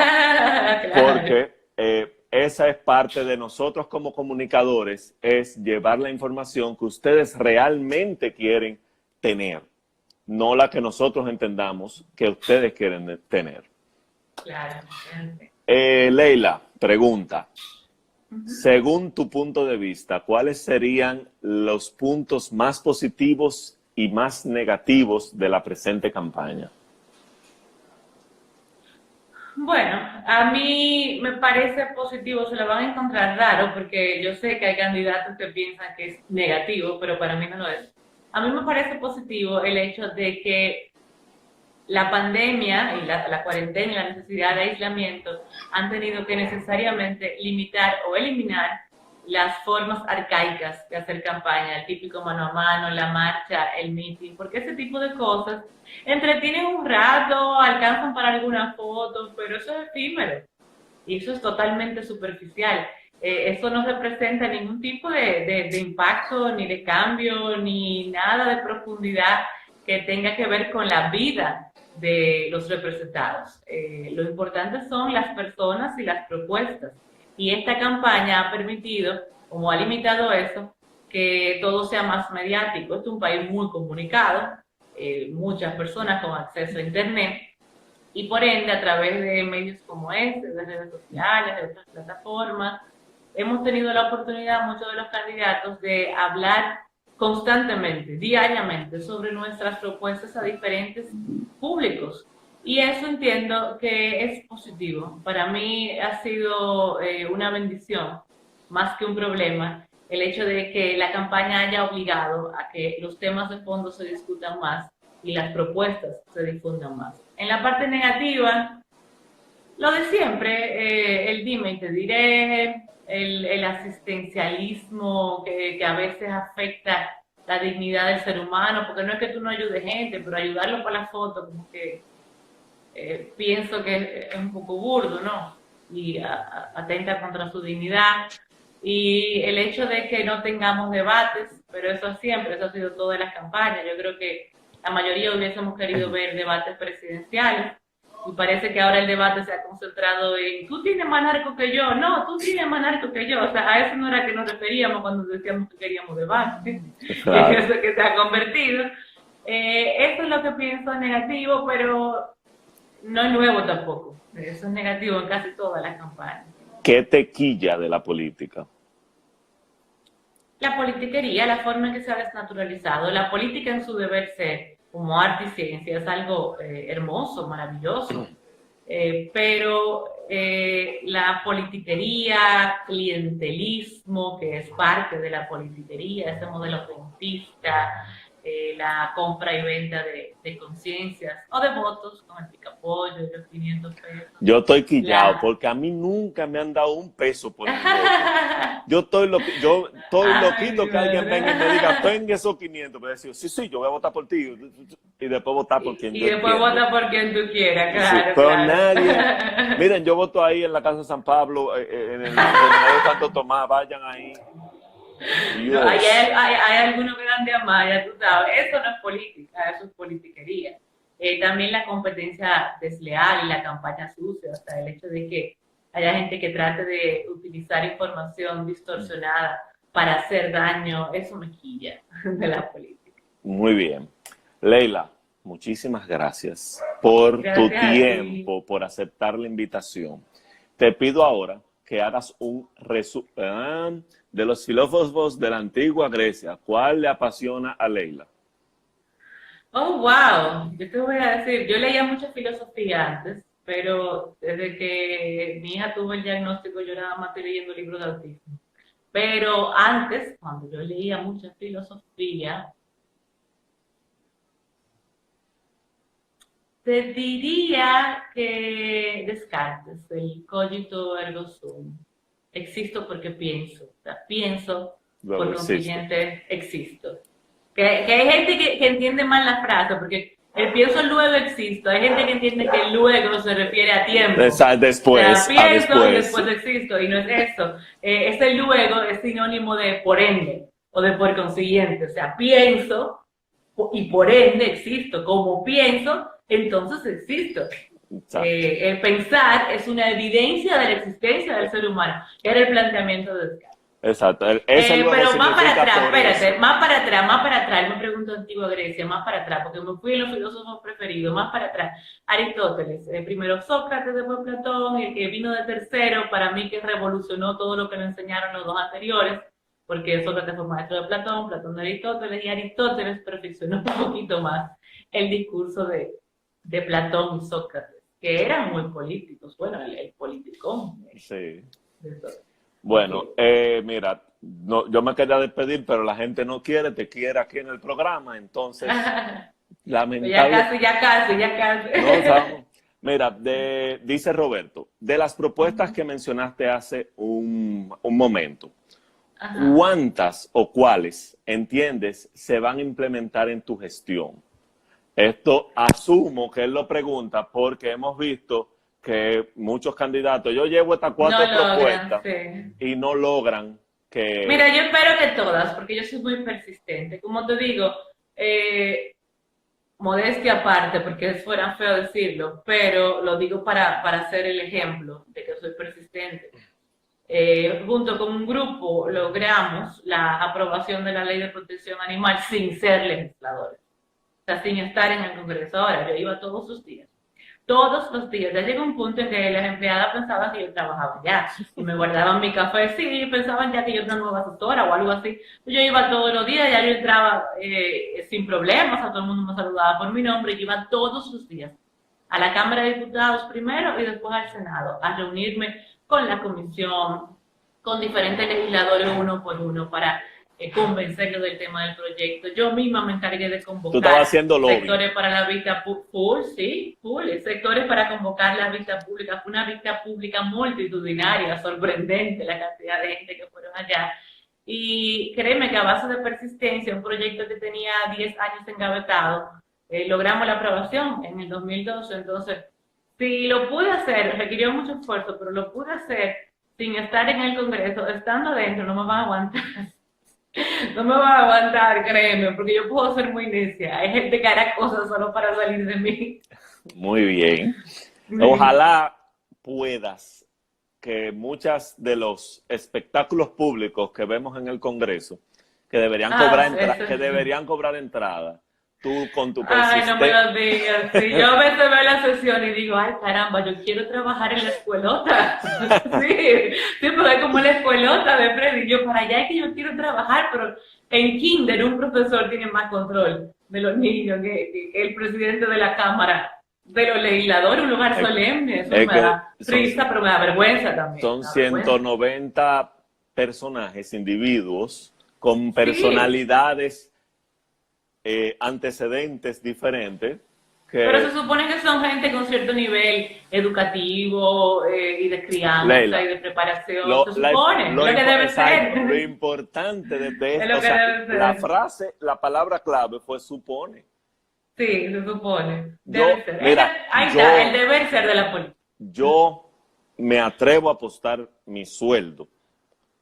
Claro. Porque esa es parte de nosotros como comunicadores, es llevar la información que ustedes realmente quieren tener. No la que nosotros entendamos que ustedes quieren tener. Claro. Leila, pregunta. Según tu punto de vista, ¿cuáles serían los puntos más positivos y más negativos de la presente campaña? Bueno, a mí me parece positivo, se lo van a encontrar raro porque yo sé que hay candidatos que piensan que es negativo, pero para mí no lo es. A mí me parece positivo el hecho de que la pandemia y la cuarentena y la necesidad de aislamiento han tenido que necesariamente limitar o eliminar las formas arcaicas de hacer campaña, el típico mano a mano, la marcha, el meeting, porque ese tipo de cosas entretienen un rato, alcanzan para alguna foto, pero eso es efímero y eso es totalmente superficial. Eso no representa ningún tipo de impacto, ni de cambio, ni nada de profundidad que tenga que ver con la vida de los representados. Lo importante son las personas y las propuestas. Y esta campaña ha permitido, como ha limitado eso, que todo sea más mediático. Este es un país muy comunicado, muchas personas con acceso a Internet, y por ende, a través de medios como este, de redes sociales, de otras plataformas, hemos tenido la oportunidad, muchos de los candidatos, de hablar constantemente, diariamente, sobre nuestras propuestas a diferentes públicos. Y eso entiendo que es positivo. Para mí ha sido una bendición, más que un problema, el hecho de que la campaña haya obligado a que los temas de fondo se discutan más y las propuestas se difundan más. En la parte negativa, lo de siempre, el dime y te diré, el asistencialismo que a veces afecta la dignidad del ser humano, porque no es que tú no ayudes gente, pero ayudarlo para la foto, como que pienso que es un poco burdo, ¿no? Y atenta contra su dignidad. Y el hecho de que no tengamos debates, pero eso siempre, eso ha sido todas las campañas. Yo creo que la mayoría hubiésemos querido ver debates presidenciales. Y parece que ahora el debate se ha concentrado en tú tienes más narco que yo, no, tú tienes más narco que yo. O sea, a eso no era que nos referíamos cuando decíamos que queríamos debate. Y en Claro. eso que se ha convertido. Eso es lo que pienso negativo, pero no es nuevo tampoco. Eso es negativo en casi todas las campañas. ¿Qué te quilla de la política? La politiquería, la forma en que se ha desnaturalizado, la política en su deber ser, como arte y ciencia, es algo hermoso, maravilloso. Pero la politiquería, clientelismo, que es parte de la politiquería, ese modelo rentista, la compra y venta de conciencias o de votos con el picapollo y los 500 pesos. Yo estoy quillado La... porque a mí nunca me han dado un peso por mi voto. Yo estoy Ay, loquito mi que alguien venga y me madre. diga, tenga esos 500. Pero decir, sí, sí, yo voy a votar por ti. Y después votar por quien Y yo después entiendo. vota por quien tú quieras, Sí, claro, pero claro. nadie. Miren, yo voto ahí en la casa de San Pablo, en el seminario de Santo Tomás. Vayan ahí. No, Dios. hay algunos que dan de amaya, tú sabes. Eso no es política, eso es politiquería. También la competencia desleal y la campaña sucia, o sea, el hecho de que haya gente que trate de utilizar información distorsionada para hacer daño, eso me quilla de la política. Muy bien. Leila, muchísimas gracias por tu Gracias a ti. tiempo, por aceptar la invitación. Te pido ahora que hagas un resumen de los filósofos de la antigua Grecia. ¿Cuál le apasiona a Leila? Oh, wow. Yo te voy a decir, yo leía mucha filosofía antes, pero desde que mi hija tuvo el diagnóstico, yo nada más estoy leyendo libros de autismo. Pero antes, cuando yo leía mucha filosofía, te diría que Descartes, el cogito ergo sum. Existo porque pienso. O sea, pienso, Luego por existe. consiguiente, existo. Que hay gente que entiende mal la frase, porque el pienso luego existo. Hay gente que entiende que luego se refiere a tiempo. O sea, Después, a pienso y después. después existo, y no es eso. Ese luego es sinónimo de por ende o de por consiguiente. O sea, pienso y por ende existo. Como pienso, entonces existo. Exacto. El pensar es una evidencia de la existencia del ser humano. Era el planteamiento de Descartes. Exacto. Ese luego Pero más para significa atrás, por espérate, eso. más para atrás, me pregunto Antigua Grecia, más para atrás, porque me fui en los filósofos preferidos, más para atrás. Aristóteles, primero Sócrates, después Platón, y el que vino de tercero, para mí que revolucionó todo lo que nos enseñaron los dos anteriores, porque Sócrates fue maestro de Platón, Platón de Aristóteles, y Aristóteles perfeccionó un poquito más el discurso de Platón y Sócrates, que eran muy políticos, bueno, el politicón Sí. de Sócrates. Bueno, Okay. mira, no, yo me quería despedir, pero la gente no quiere, te quiere aquí en el programa, entonces, Ya lamentable. casi, ya casi, ya casi. No, Samu. Mira, dice Roberto, de las propuestas Ujú. que mencionaste hace un momento, Ajá. ¿cuántas o cuáles entiendes se van a implementar en tu gestión? Esto asumo que él lo pregunta porque hemos visto que muchos candidatos, yo llevo estas No 4 propuestas logran, sí. y no logran que... Mira, yo espero que todas, porque yo soy muy persistente. Como te digo, modestia aparte, porque fuera feo decirlo, pero lo digo para hacer el ejemplo de que soy persistente. Junto con un grupo logramos la aprobación de la ley de protección animal sin ser legisladores, o sea, sin estar en el Congreso. Ahora, yo iba todos los días. Ya llegó un punto en que las empleadas pensaban que yo trabajaba ya y me guardaban mi café, sí, pensaban ya que yo era una nueva asesora o algo así. Yo iba todos los días, ya yo entraba sin problemas, a todo el mundo me saludaba por mi nombre, yo iba todos los días. a la Cámara de Diputados primero y después al Senado, a reunirme con la comisión, con diferentes legisladores uno por uno para convencerlos del tema del proyecto. Yo misma me encargué de Tú convocar estabas haciendo lobby. sectores para la vista pública, sectores para convocar la vista pública. Fue una vista pública multitudinaria, sorprendente la cantidad de gente que fueron allá. Y créeme que a base de persistencia, un proyecto que tenía 10 años engavetado, logramos la aprobación en el 2012. Entonces, si lo pude hacer, requirió mucho esfuerzo, pero lo pude hacer sin estar en el Congreso, estando adentro, no me van a aguantar. No me va a aguantar, créeme, porque yo puedo ser muy necia. Hay gente que hará cosas solo para salir de mí. Muy bien. Ojalá puedas que muchas de los espectáculos públicos que vemos en el Congreso, que deberían cobrar entrada, tú con tu persistencia. Ay, no me lo digas. Sí, yo a veces veo la sesión y digo, ay, caramba, yo quiero trabajar en la escuelota. Sí, porque es como la escuelota de Freddy. Yo para allá es que yo quiero trabajar, pero en kinder un profesor tiene más control de los niños que el presidente de la Cámara, de los legisladores, un lugar solemne. Eso me da risa, pero me da vergüenza también. Son 190 personajes, individuos, con personalidades antecedentes diferentes. Pero se supone que son gente con cierto nivel educativo y de crianza, Leila, y de preparación. Se supone, lo que debe ser. Lo importante de esto, o sea, la frase, la palabra clave fue supone. Sí, se supone. Debe ser. Ahí está, el deber ser de la política. Yo me atrevo a apostar mi sueldo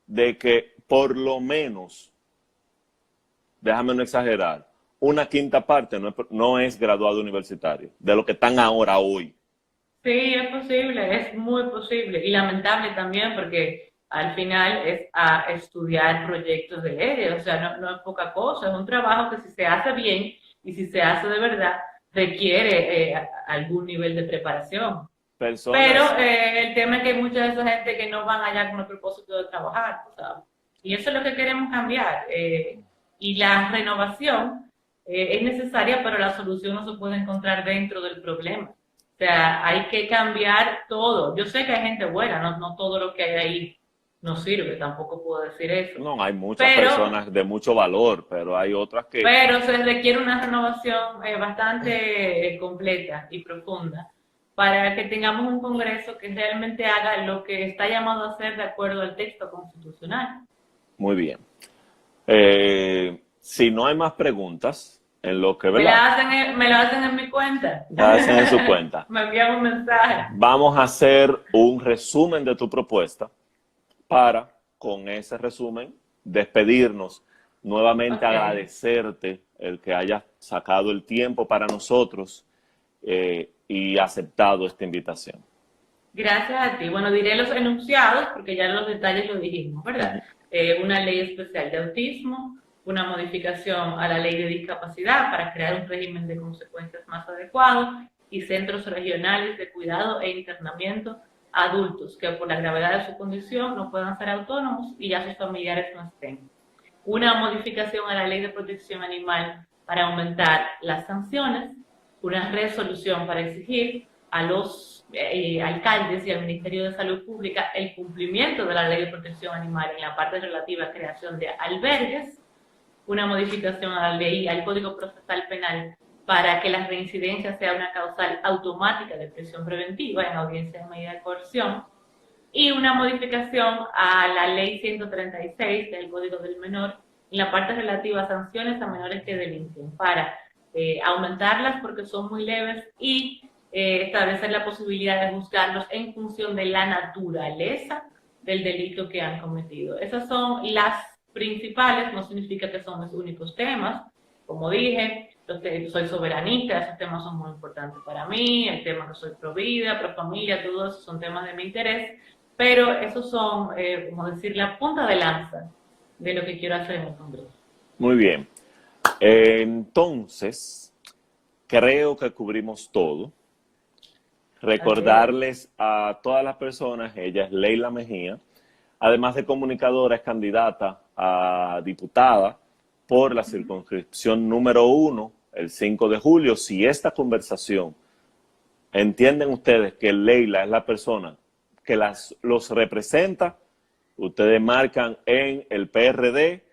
de que por lo menos, déjame no exagerar, una quinta parte no es graduado universitario, de lo que están ahora hoy. Sí, es posible, es muy posible. Y lamentable también porque al final es a estudiar proyectos de ley, o sea, no es poca cosa, es un trabajo que si se hace bien y si se hace de verdad, requiere algún nivel de preparación. Pero el tema es que hay mucha de esa gente que no van allá con el propósito de trabajar, ¿sabes? Y eso es lo que queremos cambiar. Y la renovación es necesaria, pero la solución no se puede encontrar dentro del problema. O sea, hay que cambiar todo. Yo sé que hay gente buena, no todo lo que hay ahí no sirve, tampoco puedo decir eso. No, hay muchas personas de mucho valor, pero hay otras que... Pero se requiere una renovación bastante completa y profunda para que tengamos un Congreso que realmente haga lo que está llamado a hacer de acuerdo al texto constitucional. Muy bien. Si no hay más preguntas, en lo que me lo hacen en mi cuenta. La hacen en su cuenta. Me envían un mensaje. Vamos a hacer un resumen de tu propuesta para, con ese resumen, despedirnos. Nuevamente agradecerte el que hayas sacado el tiempo para nosotros y aceptado esta invitación. Gracias a ti. Bueno, diré los enunciados porque ya los detalles lo dijimos, ¿verdad? Una ley especial de autismo, una modificación a la ley de discapacidad para crear un régimen de consecuencias más adecuado y centros regionales de cuidado e internamiento a adultos que por la gravedad de su condición no puedan ser autónomos y ya sus familiares no estén. Una modificación a la ley de protección animal para aumentar las sanciones, una resolución para exigir a los alcaldes y al Ministerio de Salud Pública el cumplimiento de la ley de protección animal en la parte relativa a creación de albergues, una modificación a la ley, al Código Procesal Penal para que la reincidencia sea una causal automática de prisión preventiva en audiencia de medida de coerción, y una modificación a la ley 136 del Código del Menor en la parte relativa a sanciones a menores que delinquen para aumentarlas porque son muy leves y establecer la posibilidad de juzgarlos en función de la naturaleza del delito que han cometido. Esas son las principales, no significa que son los únicos temas. Como dije, soy soberanista, esos temas son muy importantes para mí, el tema que soy pro vida, pro familia, todos esos son temas de mi interés, pero esos son, como decir, la punta de lanza de lo que quiero hacer en el Congreso. Muy bien. Entonces, creo que cubrimos todo. Recordarles a todas las personas, ella es Leila Mejía, además de comunicadora, es candidata a diputada por la circunscripción número 1, el 5 de julio. Si esta conversación entienden ustedes que Leila es la persona que los representa, ustedes marcan en el PRD,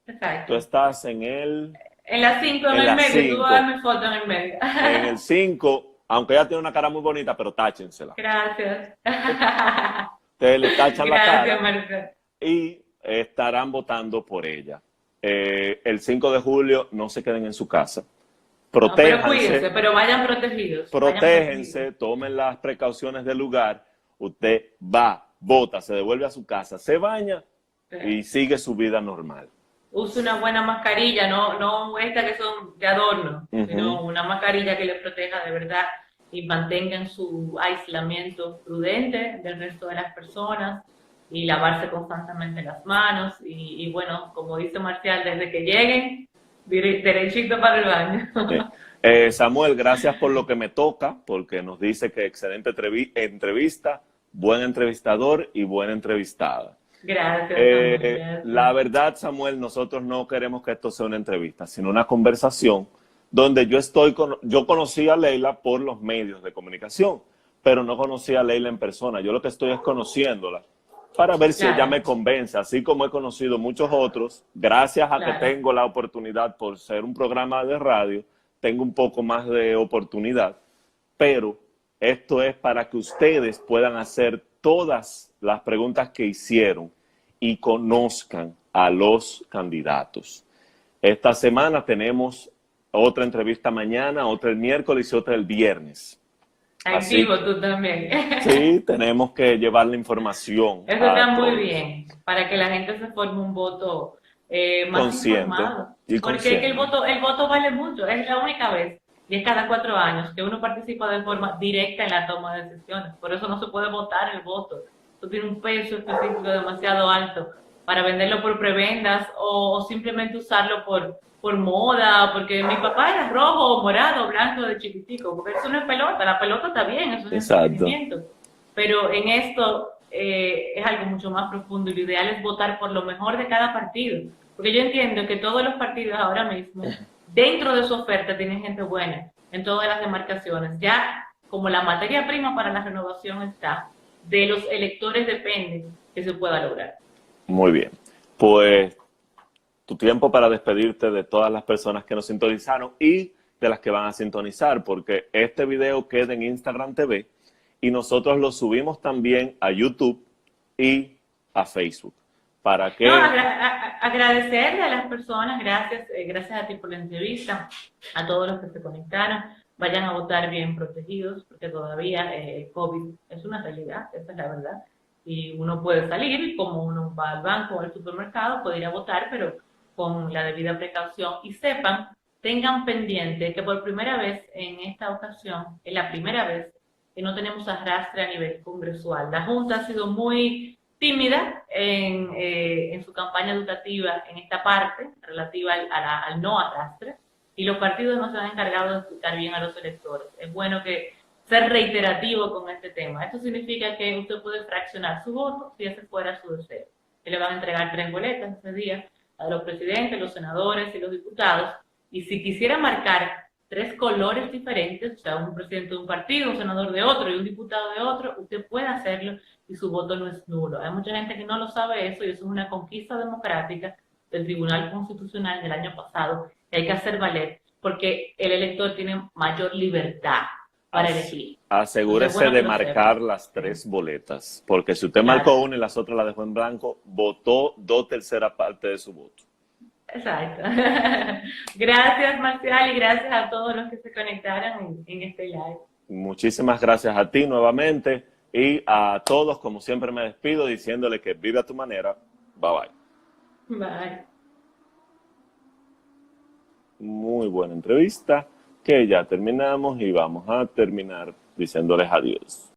tú Exacto. estás en el... En las 5 en En el las medio, tú vas a 5. dar mi foto en el medio. En el 5, aunque ella tiene una cara muy bonita, pero táchensela. Gracias. Ustedes le tachan la Gracias, cara Marcel. y estarán votando por ella. El 5 de julio no se queden en su casa. No, pero cuídense, Protéjanse, pero vayan protegidos. Vayan protegidos. protéjense, tomen las precauciones del lugar. Usted va, vota, se devuelve a su casa, se baña y sigue su vida normal. Use una buena mascarilla, no estas que son de adorno, sino una mascarilla que le proteja de verdad y mantengan su aislamiento prudente del resto de las personas y lavarse constantemente las manos y bueno, como dice Marcial, desde que lleguen, derechito para el baño. Samuel, gracias por lo que me toca, porque nos dice que excelente entrevista, buen entrevistador y buena entrevistada. Gracias, Samuel. La verdad, Samuel, nosotros no queremos que esto sea una entrevista, sino una conversación donde yo conocí a Leila por los medios de comunicación, pero no conocí a Leila en persona. Yo lo que estoy es conociéndola para ver si ella me convence, así como he conocido muchos otros, gracias a que tengo la oportunidad por ser un programa de radio, tengo un poco más de oportunidad, pero esto es para que ustedes puedan hacer todas las preguntas que hicieron y conozcan a los candidatos. Esta semana tenemos otra entrevista mañana, otra el miércoles y otra el viernes. Activo tú también. Sí, tenemos que llevar la información. Eso está muy bien, para que la gente se forme un voto más consciente informado. y Porque consciente. es que el voto vale mucho, es la única vez, y es cada 4 años, que uno participa de forma directa en la toma de decisiones. Por eso no se puede votar el voto. Eso tiene un peso específico demasiado alto para venderlo por prebendas o simplemente usarlo por moda, porque mi papá era rojo, morado, blanco de chiquitico, porque eso no es pelota, la pelota está bien, eso es entretenimiento. Pero en esto es algo mucho más profundo y lo ideal es votar por lo mejor de cada partido, porque yo entiendo que todos los partidos ahora mismo, dentro de su oferta, tienen gente buena en todas las demarcaciones. Ya como la materia prima para la renovación está, de los electores depende que se pueda lograr. Muy bien, pues tu tiempo para despedirte de todas las personas que nos sintonizaron y de las que van a sintonizar, porque este video queda en Instagram TV y nosotros lo subimos también a YouTube y a Facebook. ¿Para qué? No, agradecerle a las personas, gracias a ti por la entrevista, a todos los que se conectaron, vayan a votar bien protegidos, porque todavía el COVID es una realidad, esa es la verdad, y uno puede salir, como uno va al banco o al supermercado, puede ir a votar, pero con la debida precaución, y sepan, tengan pendiente que por primera vez en esta ocasión, es la primera vez que no tenemos arrastre a nivel congresual. La Junta ha sido muy tímida en su campaña educativa en esta parte relativa al no arrastre, y los partidos no se han encargado de explicar bien a los electores. Es bueno que ser reiterativo con este tema. Esto significa que usted puede fraccionar su voto si ese fuera su deseo. Que le van a entregar 3 boletas ese día a los presidentes, los senadores y los diputados, y si quisiera marcar 3 colores diferentes, o sea, un presidente de un partido, un senador de otro y un diputado de otro, usted puede hacerlo y su voto no es nulo. Hay mucha gente que no lo sabe eso y eso es una conquista democrática del Tribunal Constitucional del año pasado que hay que hacer valer porque el elector tiene mayor libertad para elegir. Asegúrese de marcar las 3 boletas, porque si usted marcó una y las otras la dejó en blanco, votó 2/3 partes de su voto. Exacto. Gracias, Marcial, y gracias a todos los que se conectaron en este live. Muchísimas gracias a ti nuevamente y a todos, como siempre me despido diciéndole que vive a tu manera. Bye bye. Bye. Muy buena entrevista que ya terminamos y vamos a terminar diciéndoles adiós.